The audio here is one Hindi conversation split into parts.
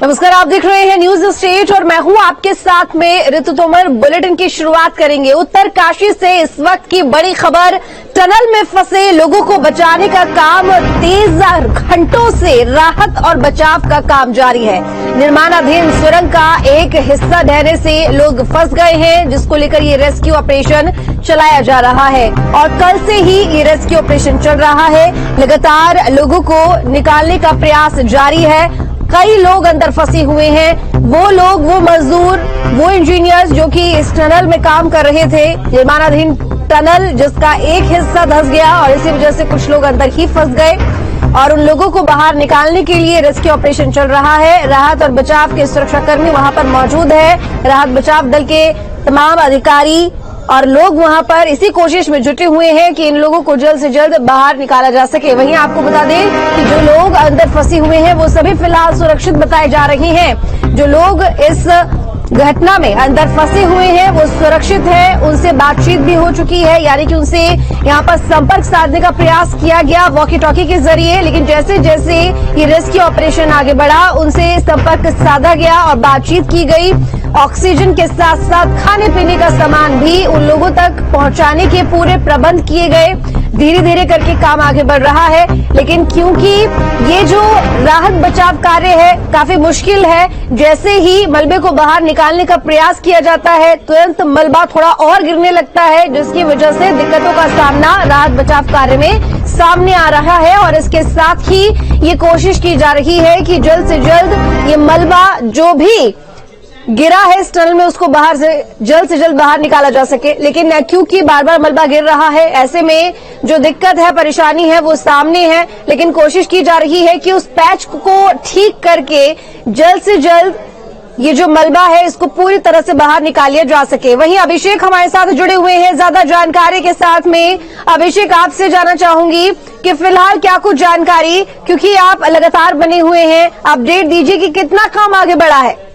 नमस्कार, आप देख रहे हैं न्यूज स्टेट और मैं हूं आपके साथ में ऋतु तोमर। बुलेटिन की शुरुआत करेंगे उत्तरकाशी से। इस वक्त की बड़ी खबर, टनल में फंसे लोगों को बचाने का काम तेज घंटों से राहत और बचाव का काम जारी है। निर्माणाधीन सुरंग का एक हिस्सा ढहने से लोग फंस गए हैं, जिसको लेकर ये रेस्क्यू ऑपरेशन चलाया जा रहा है और कल से ही ये रेस्क्यू ऑपरेशन चल रहा है। लगातार लोगों को निकालने का प्रयास जारी है। कई लोग अंदर फंसे हुए हैं। वो लोग, वो मजदूर, वो इंजीनियर्स जो कि इस टनल में काम कर रहे थे, निर्माणाधीन टनल जिसका एक हिस्सा धंस गया और इसी वजह से कुछ लोग अंदर ही फंस गए और उन लोगों को बाहर निकालने के लिए रेस्क्यू ऑपरेशन चल रहा है। राहत और बचाव के सुरक्षाकर्मी वहां पर मौजूद है। राहत बचाव दल के तमाम अधिकारी और लोग वहां पर इसी कोशिश में जुटे हुए हैं कि इन लोगों को जल्द से जल्द बाहर निकाला जा सके। वहीं आपको बता दें कि जो लोग अंदर फंसे हुए हैं वो सभी फिलहाल सुरक्षित बताए जा रहे हैं। जो लोग इस घटना में अंदर फंसे हुए हैं वो सुरक्षित है। उनसे बातचीत भी हो चुकी है, यानी कि उनसे यहाँ पर संपर्क साधने का प्रयास किया गया वॉकी टॉकी के जरिए। लेकिन जैसे जैसे ये रेस्क्यू ऑपरेशन आगे बढ़ा, उनसे संपर्क साधा गया और बातचीत की गई। ऑक्सीजन के साथ साथ खाने पीने का सामान भी उन लोगों तक पहुंचाने के पूरे प्रबंध किए गए। धीरे धीरे करके काम आगे बढ़ रहा है, लेकिन क्योंकि ये जो राहत बचाव कार्य है काफी मुश्किल है, जैसे ही मलबे को बाहर निकालने का प्रयास किया जाता है तुरंत मलबा थोड़ा और गिरने लगता है, जिसकी वजह से दिक्कतों का सामना राहत बचाव कार्य में सामने आ रहा है। और इसके साथ ही ये कोशिश की जा रही है कि जल्द से जल्द ये मलबा जो भी गिरा है इस टनल में उसको बाहर से जल्द बाहर निकाला जा सके। लेकिन क्योंकि बार बार मलबा गिर रहा है, ऐसे में जो दिक्कत है, परेशानी है वो सामने है। लेकिन कोशिश की जा रही है कि उस पैच को ठीक करके जल्द से जल्द ये जो मलबा है इसको पूरी तरह से बाहर निकाला जा सके। वहीं अभिषेक हमारे साथ जुड़े हुए हैं ज्यादा जानकारी के साथ में। अभिषेक, आपसे जानना चाहूंगी कि फिलहाल क्या कुछ जानकारी, क्योंकि आप लगातार बने हुए हैं, अपडेट दीजिए कि कितना काम आगे बढ़ा है।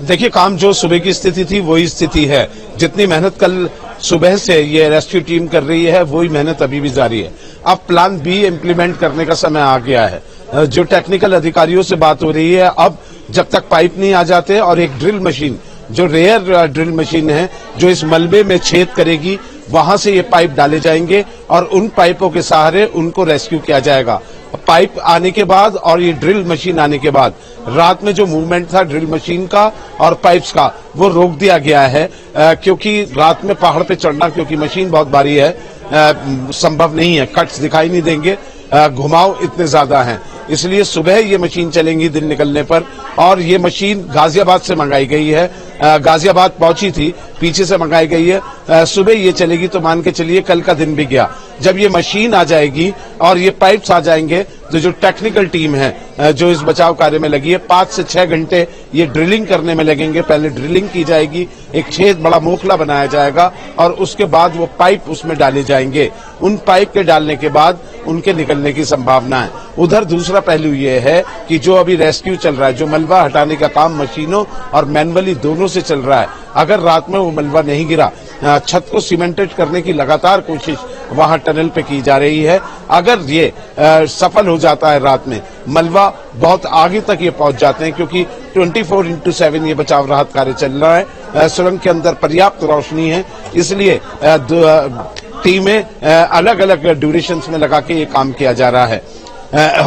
देखिए, काम जो सुबह की स्थिति थी वही स्थिति है। जितनी मेहनत कल सुबह से ये रेस्क्यू टीम कर रही है वही मेहनत अभी भी जारी है। अब प्लान बी इम्प्लीमेंट करने का समय आ गया है। जो टेक्निकल अधिकारियों से बात हो रही है, अब जब तक पाइप नहीं आ जाते और एक ड्रिल मशीन, जो रेयर ड्रिल मशीन है जो इस मलबे में छेद करेगी, वहां से ये पाइप डाले जाएंगे और उन पाइपों के सहारे उनको रेस्क्यू किया जाएगा। पाइप आने के बाद और ये ड्रिल मशीन आने के बाद रात में जो मूवमेंट था ड्रिल मशीन का और पाइप्स का वो रोक दिया गया है, क्योंकि रात में पहाड़ पे चढ़ना, क्योंकि मशीन बहुत भारी है, संभव नहीं है। कट्स दिखाई नहीं देंगे, घुमाव इतने ज्यादा हैं, इसलिए सुबह ये मशीन चलेंगी दिन निकलने पर। और ये मशीन गाजियाबाद से मंगाई गई है, गाजियाबाद पहुंची थी, पीछे से मंगाई गई है। सुबह ये चलेगी तो मान के चलिए कल का दिन भी गया। जब ये मशीन आ जाएगी और ये पाइप्स आ जाएंगे तो जो टेक्निकल टीम है जो इस बचाव कार्य में लगी है, 5 से 6 घंटे ये ड्रिलिंग करने में लगेंगे। पहले ड्रिलिंग की जाएगी, एक छेद, बड़ा मोखला बनाया जाएगा और उसके बाद वो पाइप उसमें डाले जाएंगे। उन पाइप के डालने के बाद उनके निकलने की संभावना है। उधर दूसरा पहलू ये है कि जो अभी रेस्क्यू चल रहा है, जो मलबा हटाने का काम मशीनों और मैनुअली दोनों से चल रहा है, अगर रात में वो मलबा नहीं गिरा, छत को सीमेंटेड करने की लगातार कोशिश वहां टनल पे की जा रही है। अगर ये सफल हो जाता है, रात में मलबा बहुत आगे तक ये पहुंच जाते हैं, क्योंकि 24/7 ये बचाव राहत कार्य चल रहा है। सुरंग के अंदर पर्याप्त रोशनी है, इसलिए टीमें अलग अलग ड्यूरेशंस में लगा के ये काम किया जा रहा है।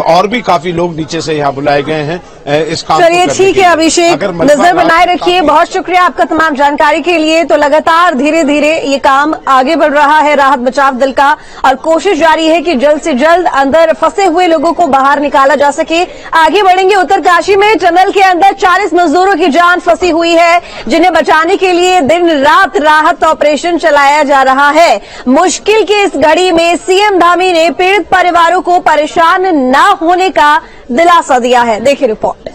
और भी काफी लोग नीचे से यहाँ बुलाए गए हैं इस काम को चलिए, ठीक है अभिषेक, नजर बनाए रखिए। बहुत शुक्रिया आपका तमाम जानकारी के लिए। तो लगातार धीरे धीरे ये काम आगे बढ़ रहा है राहत बचाव दल का और कोशिश जारी है कि जल्द से जल्द अंदर फंसे हुए लोगों को बाहर निकाला जा सके। आगे बढ़ेंगे उत्तरकाशी में। टनल के अंदर 40 मजदूरों की जान फंसी हुई है, जिन्हें बचाने के लिए दिन रात राहत ऑपरेशन चलाया जा रहा है। मुश्किल की इस घड़ी में सीएम धामी ने पीड़ित परिवारों को परेशान न होने का दिलासा दिया है। देखिए रिपोर्ट।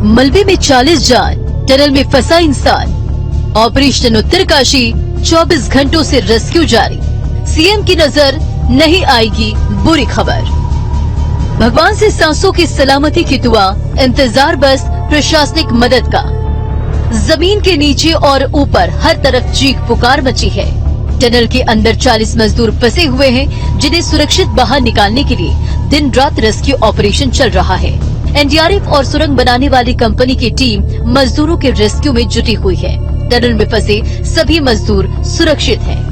मलबे में 40 जान, टनल में फंसा इंसान। ऑपरेशन उत्तरकाशी 24 घंटों से रेस्क्यू जारी। सीएम की नजर नहीं आएगी बुरी खबर। भगवान से सांसों की सलामती की दुआ, इंतजार बस प्रशासनिक मदद का। जमीन के नीचे और ऊपर हर तरफ चीख पुकार मची है। टनल के अंदर 40 मजदूर फंसे हुए हैं, जिन्हें सुरक्षित बाहर निकालने के लिए दिन रात रेस्क्यू ऑपरेशन चल रहा है। एनडीआरएफ और सुरंग बनाने वाली कंपनी की टीम मजदूरों के रेस्क्यू में जुटी हुई है। टनल में फंसे सभी मजदूर सुरक्षित हैं।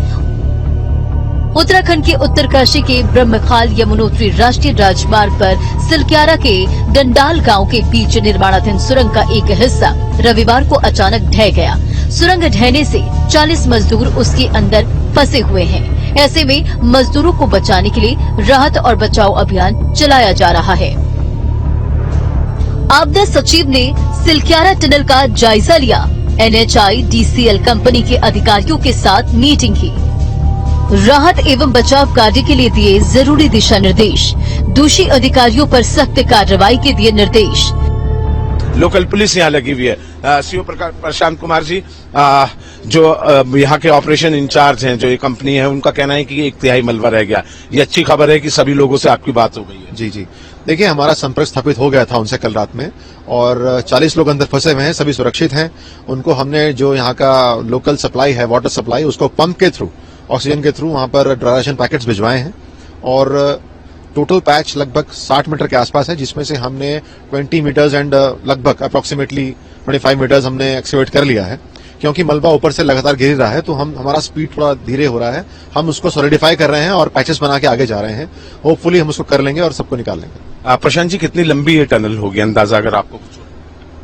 उत्तराखंड के उत्तरकाशी के ब्रह्मखाल यमुनोत्री राष्ट्रीय राजमार्ग पर सिलक्यारा के डंडाल गांव के बीच निर्माणाधीन सुरंग का एक हिस्सा रविवार को अचानक ढह गया। सुरंग ढहने से 40 मजदूर उसके अंदर फंसे हुए हैं। ऐसे में मजदूरों को बचाने के लिए राहत और बचाव अभियान चलाया जा रहा है। आपदा सचिव ने सिलक्यारा टनल का जायजा लिया। NHIDCL कंपनी के अधिकारियों के साथ मीटिंग की। राहत एवं बचाव कार्य के लिए दिए जरूरी दिशा निर्देश। दोषी अधिकारियों पर सख्त कार्रवाई के दिए निर्देश। लोकल पुलिस यहाँ लगी हुई है। सीओ प्रशांत कुमार जी, जो यहाँ के ऑपरेशन इंचार्ज हैं, जो ये कंपनी है, उनका कहना है कि 1/3 मलबा रह गया। ये अच्छी खबर है कि सभी लोगों से आपकी बात हो गई है। जी जी, देखिए हमारा संपर्क स्थापित हो गया था उनसे कल रात में, और 40 लोग अंदर फंसे हुए हैं, सभी सुरक्षित हैं। उनको हमने जो यहाँ का लोकल सप्लाई है, वाटर सप्लाई, उसको पंप के थ्रू, ऑक्सीजन के थ्रू वहां पर ड्राई राशन पैकेट्स भिजवाए हैं। और टोटल पैच लगभग 60 मीटर के आसपास है, जिसमें से हमने 20 मीटर्स एंड लगभग अप्रोक्सीमेटली 25 मीटर्स हमने एक्सकेवेट कर लिया है। क्योंकि मलबा ऊपर से लगातार गिर रहा है, तो हमारा स्पीड थोड़ा धीरे हो रहा है। हम उसको सॉलिडिफाई कर रहे हैं और पैचेस बना के आगे जा रहे हैं। होपफुली हम उसको कर लेंगे और सबको निकाल लेंगे। प्रशांत जी, कितनी लंबी ये टनल होगी अंदाजा, अगर आपको कुछ?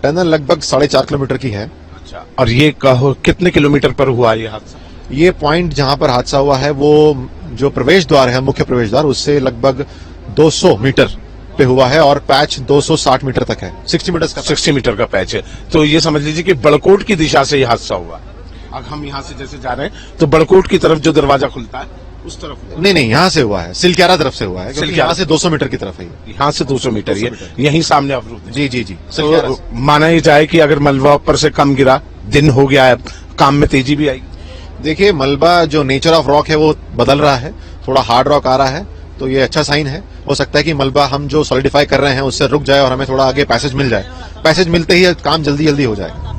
टनल लगभग 4.5 किलोमीटर की है। अच्छा, और ये कितने किलोमीटर पर हुआ ये हादसा? ये पॉइंट जहां पर हादसा हुआ है, वो जो प्रवेश द्वार है, मुख्य प्रवेश द्वार, उससे लगभग 200 मीटर पे हुआ है, और पैच 260 मीटर तक है। 60 मीटर का पैच है। तो ये समझ लीजिए कि बड़कोट की दिशा से ये हादसा हुआ। अब हम यहाँ से जैसे जा रहे हैं, तो बड़कोट की तरफ जो दरवाजा खुलता है उस तरफ हुआ। नहीं, यहाँ से हुआ है, सिलक्यारा तरफ से हुआ है। यहाँ से 200 मीटर की तरफ है। यहाँ से 200 मीटर, ये यहीं सामने अवरुद्ध है। जी जी जी। तो माना ही जाए कि अगर मलबा ऊपर से कम गिरा, दिन हो गया है, काम में तेजी भी आएगी। देखिए, मलबा जो नेचर ऑफ रॉक है वो बदल रहा है, थोड़ा हार्ड रॉक आ रहा है, तो ये अच्छा साइन है। हो सकता है कि मलबा हम जो सॉलिडिफाई कर रहे हैं उससे रुक जाए और हमें थोड़ा आगे पैसेज मिल जाए। पैसेज मिलते ही काम जल्दी जल्दी हो जाएगा।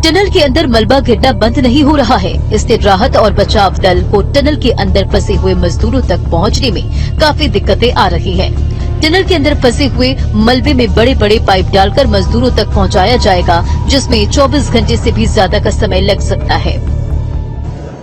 टनल के अंदर मलबा गिरना बंद नहीं हो रहा है, इसलिए राहत और बचाव दल को टनल के अंदर फंसे हुए मजदूरों तक पहुंचने में काफी दिक्कतें आ रही हैं। टनल के अंदर फंसे हुए मलबे में बड़े बड़े पाइप डालकर मजदूरों तक पहुंचाया जाएगा, जिसमें 24 घंटे से भी ज्यादा का समय लग सकता है।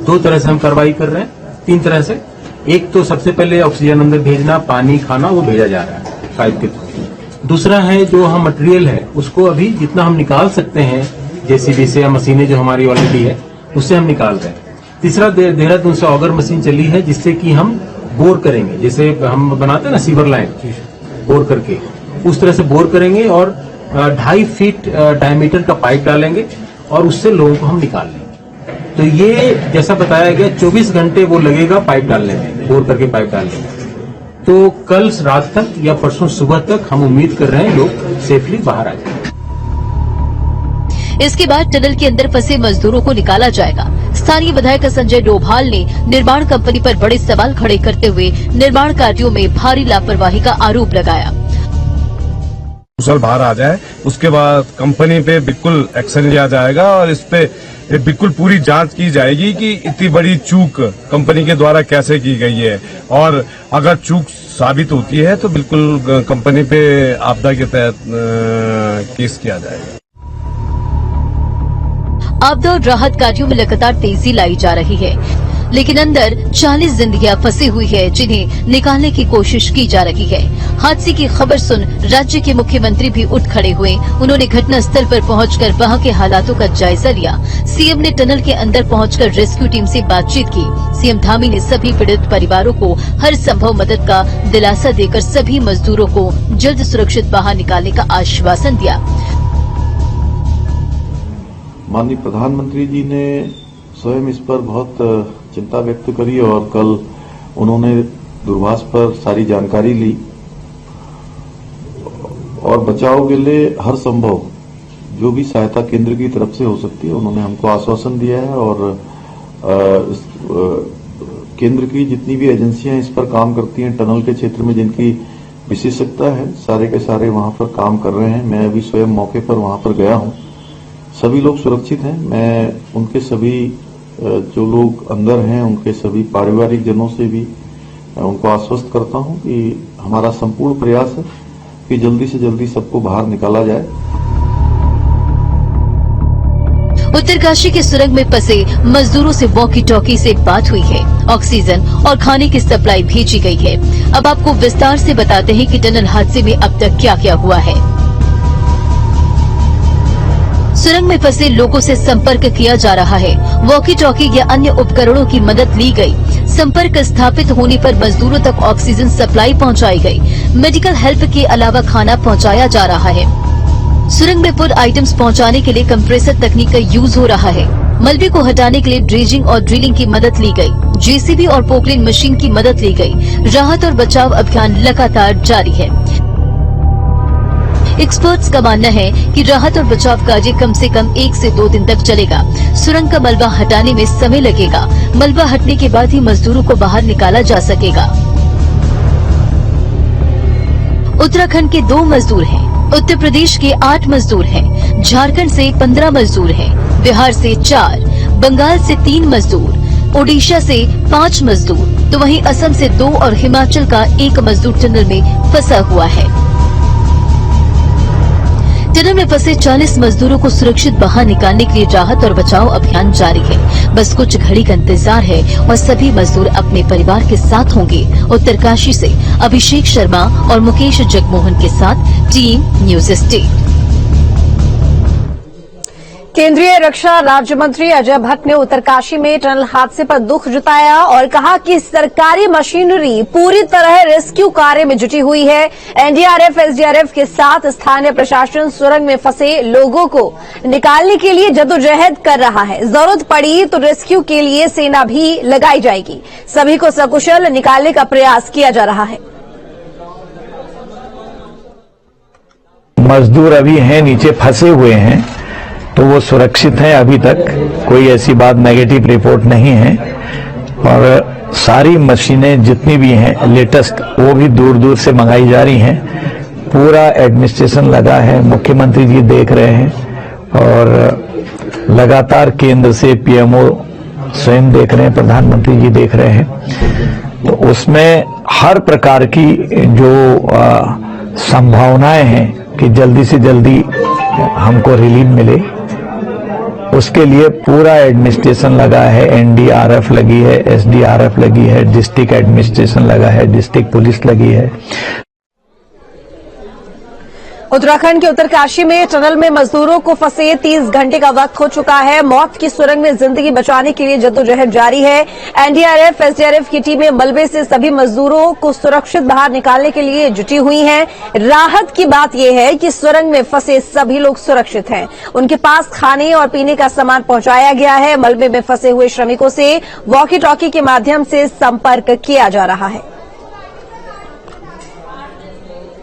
2 तरह से हम कार्रवाई कर रहे हैं, 3 तरह से। एक तो सबसे पहले ऑक्सीजन अंदर भेजना, पानी, खाना, वो भेजा जा रहा है पाइप के थ्रू। दूसरा है जो हम मटेरियल है उसको अभी जितना हम निकाल सकते हैं जेसीबी से या मशीनें जो हमारी ऑलरेडी है उससे हम निकाल रहे हैं। तीसरा देहरादून से ऑगर मशीन चली है, जिससे कि हम बोर करेंगे, जैसे हम बनाते हैं ना सीवर लाइन, बोर करके उस तरह से बोर करेंगे और 2.5 फीट डायमीटर का पाइप डालेंगे और उससे लोगों को हम निकाल लेंगे। तो ये जैसा बताया गया 24 घंटे वो लगेगा पाइप डालने में, बोर करके पाइप डालने में। तो कल रात तक या परसों सुबह तक हम उम्मीद कर रहे हैं लोग सेफली बाहर आ जाएंगे। इसके बाद टनल के अंदर फंसे मजदूरों को निकाला जाएगा। स्थानीय विधायक संजय डोभाल ने निर्माण कंपनी पर बड़े सवाल खड़े करते हुए निर्माण कार्यों में भारी लापरवाही का आरोप लगाया। कुशल बाहर आ जाए, उसके बाद कंपनी पे बिल्कुल एक्शन लिया जाएगा और इस पे बिल्कुल पूरी जांच की जाएगी कि इतनी बड़ी चूक कंपनी के द्वारा कैसे की गई है, और अगर चूक साबित होती है तो बिल्कुल कंपनी पे आपदा के तहत केस किया जाएगा। आपदा और राहत कार्यों में लगातार तेजी लाई जा रही है, लेकिन अंदर 40 जिंदगियां फंसी हुई है, जिन्हें निकालने की कोशिश की जा रही है। हादसे की खबर सुन राज्य के मुख्यमंत्री भी उठ खड़े हुए। उन्होंने घटना स्थल पर पहुंचकर वहां के हालातों का जायजा लिया। सीएम ने टनल के अंदर पहुंचकर रेस्क्यू टीम से बातचीत की। सीएम धामी ने सभी पीड़ित परिवारों को हर संभव मदद का दिलासा देकर सभी मजदूरों को जल्द सुरक्षित बाहर निकालने का आश्वासन दिया। माननीय प्रधानमंत्री जी ने स्वयं इस पर बहुत चिंता व्यक्त करी और कल उन्होंने दूरभाष पर सारी जानकारी ली और बचाव के लिए हर संभव जो भी सहायता केंद्र की तरफ से हो सकती है उन्होंने हमको आश्वासन दिया है। और केंद्र की जितनी भी एजेंसियां इस पर काम करती हैं टनल के क्षेत्र में जिनकी विशेषज्ञता है, सारे के सारे वहां पर काम कर रहे हैं। मैं अभी स्वयं मौके पर वहां पर गया हूं। सभी लोग सुरक्षित हैं। मैं उनके सभी जो लोग अंदर हैं उनके सभी पारिवारिक जनों से भी उनको आश्वस्त करता हूं कि हमारा संपूर्ण प्रयास है कि जल्दी से जल्दी सबको बाहर निकाला जाए। उत्तरकाशी के सुरंग में फंसे मजदूरों से वॉकी टॉकी से बात हुई है। ऑक्सीजन और खाने की सप्लाई भेजी गई है। अब आपको विस्तार से बताते हैं कि टनल हादसे में अब तक क्या क्या हुआ है। सुरंग में फंसे लोगों से संपर्क किया जा रहा है। वॉकी टॉकी या अन्य उपकरणों की मदद ली गई। संपर्क स्थापित होने पर मजदूरों तक ऑक्सीजन सप्लाई पहुंचाई गई। मेडिकल हेल्प के अलावा खाना पहुंचाया जा रहा है। सुरंग में पुल आइटम्स पहुंचाने के लिए कंप्रेसर तकनीक का यूज हो रहा है। मलबे को हटाने के लिए ड्रेजिंग और ड्रिलिंग की मदद ली गई। जेसीबी और पोकलेन मशीन की मदद ली गई। राहत और बचाव अभियान लगातार जारी है। एक्सपर्ट्स का मानना है कि राहत और बचाव कार्य कम से कम 1 से 2 दिन तक चलेगा। सुरंग का मलबा हटाने में समय लगेगा। मलबा हटने के बाद ही मजदूरों को बाहर निकाला जा सकेगा। उत्तराखंड के 2 मजदूर हैं। उत्तर प्रदेश के 8 मजदूर हैं। झारखंड से 15 मजदूर हैं। बिहार से 4, बंगाल से 3 मजदूर, ओडिशा से 5 मजदूर, तो वहीं असम से 2 और हिमाचल का 1 मजदूर टनल में फंसा हुआ है। टनल में फंसे 40 मजदूरों को सुरक्षित बाहर निकालने के लिए राहत और बचाव अभियान जारी है। बस कुछ घड़ी का इंतजार है और सभी मजदूर अपने परिवार के साथ होंगे। उत्तरकाशी से अभिषेक शर्मा और मुकेश जगमोहन के साथ टीम न्यूज स्टेट। केंद्रीय रक्षा राज्य मंत्री अजय भट्ट ने उत्तरकाशी में टनल हादसे पर दुख जताया और कहा कि सरकारी मशीनरी पूरी तरह रेस्क्यू कार्य में जुटी हुई है। एनडीआरएफ, एसडीआरएफ के साथ स्थानीय प्रशासन सुरंग में फंसे लोगों को निकालने के लिए जद्दोजहद कर रहा है। जरूरत पड़ी तो रेस्क्यू के लिए सेना भी लगाई जाएगी। सभी को सकुशल निकालने का प्रयास किया जा रहा है। मजदूर अभी हैं, नीचे फंसे हुए हैं, तो वो सुरक्षित हैं। अभी तक कोई ऐसी बात नेगेटिव रिपोर्ट नहीं है। और सारी मशीनें जितनी भी हैं लेटेस्ट, वो भी दूर दूर से मंगाई जा रही हैं। पूरा एडमिनिस्ट्रेशन लगा है। मुख्यमंत्री जी देख रहे हैं और लगातार केंद्र से पीएमओ स्वयं देख रहे हैं, प्रधानमंत्री जी देख रहे हैं। तो उसमें हर प्रकार की जो संभावनाएं हैं कि जल्दी से जल्दी हमको रिलीफ मिले, उसके लिए पूरा एडमिनिस्ट्रेशन लगा है। एनडीआरएफ लगी है, एसडीआरएफ लगी है, डिस्ट्रिक्ट एडमिनिस्ट्रेशन लगा है, डिस्ट्रिक्ट पुलिस लगी है। उत्तराखंड के उत्तरकाशी में टनल में मजदूरों को फंसे 30 घंटे का वक्त हो चुका है। मौत की सुरंग में जिंदगी बचाने के लिए जद्दोजहद जारी है। एनडीआरएफ, एसडीआरएफ की टीमें मलबे से सभी मजदूरों को सुरक्षित बाहर निकालने के लिए जुटी हुई हैं। राहत की बात यह है कि सुरंग में फंसे सभी लोग सुरक्षित हैं। उनके पास खाने और पीने का सामान पहुंचाया गया है। मलबे में फंसे हुए श्रमिकों से वॉकी टॉकी के माध्यम से संपर्क किया जा रहा है।